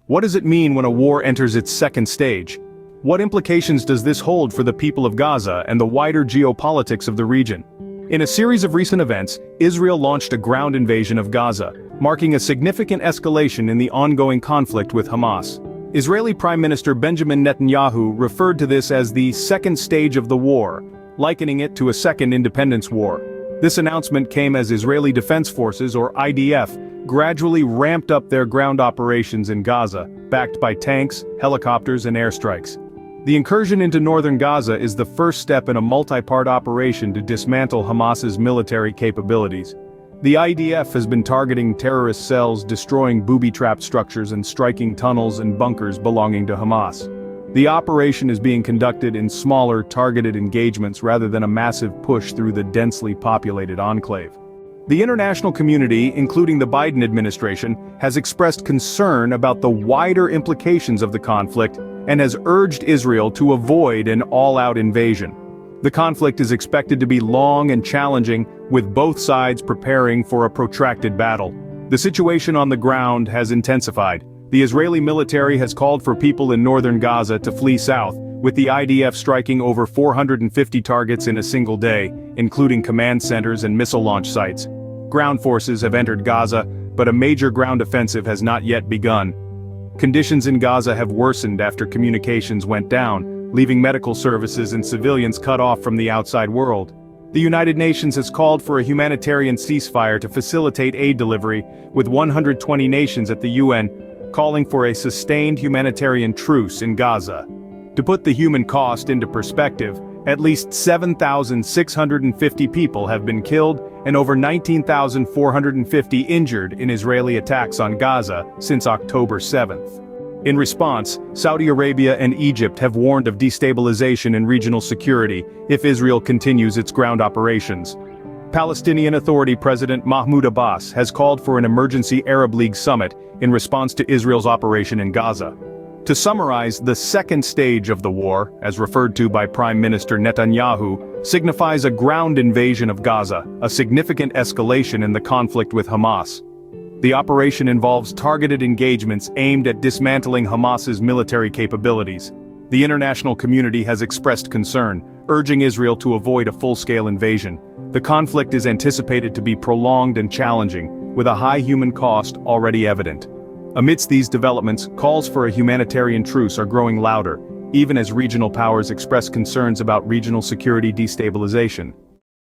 What does it mean when a war enters its second stage? What implications does this hold for the people of Gaza and the wider geopolitics of the region? In a series of recent events, Israel launched a ground invasion of Gaza, marking a significant escalation in the ongoing conflict with Hamas. Israeli Prime Minister Benjamin Netanyahu referred to this as the second stage of the war, likening it to a second independence war. This announcement came as Israeli Defense Forces, or IDF, gradually ramped up their ground operations in Gaza, backed by tanks, helicopters, and airstrikes. The incursion into northern Gaza is the first step in a multi-part operation to dismantle Hamas's military capabilities. The IDF has been targeting terrorist cells, destroying booby-trapped structures and striking tunnels and bunkers belonging to Hamas. The operation is being conducted in smaller, targeted engagements rather than a massive push through the densely populated enclave. The international community, including the Biden administration, has expressed concern about the wider implications of the conflict and has urged Israel to avoid an all-out invasion. The conflict is expected to be long and challenging, with both sides preparing for a protracted battle. The situation on the ground has intensified. The Israeli military has called for people in northern Gaza to flee south, with the IDF striking over 450 targets in a single day, including command centers and missile launch sites. Ground forces have entered Gaza, but a major ground offensive has not yet begun. Conditions in Gaza have worsened after communications went down, leaving medical services and civilians cut off from the outside world. The United Nations has called for a humanitarian ceasefire to facilitate aid delivery, with 120 nations at the UN calling for a sustained humanitarian truce in Gaza. To put the human cost into perspective, at least 7,650 people have been killed and over 19,450 injured in Israeli attacks on Gaza since October 7th. In response, Saudi Arabia and Egypt have warned of destabilization in regional security if Israel continues its ground operations. Palestinian Authority President Mahmoud Abbas has called for an emergency Arab League summit in response to Israel's operation in Gaza. To summarize, the second stage of the war, as referred to by Prime Minister Netanyahu, signifies a ground invasion of Gaza, a significant escalation in the conflict with Hamas. The operation involves targeted engagements aimed at dismantling Hamas's military capabilities. The international community has expressed concern, urging Israel to avoid a full-scale invasion. The conflict is anticipated to be prolonged and challenging, with a high human cost already evident. Amidst these developments, calls for a humanitarian truce are growing louder, even as regional powers express concerns about regional security destabilization.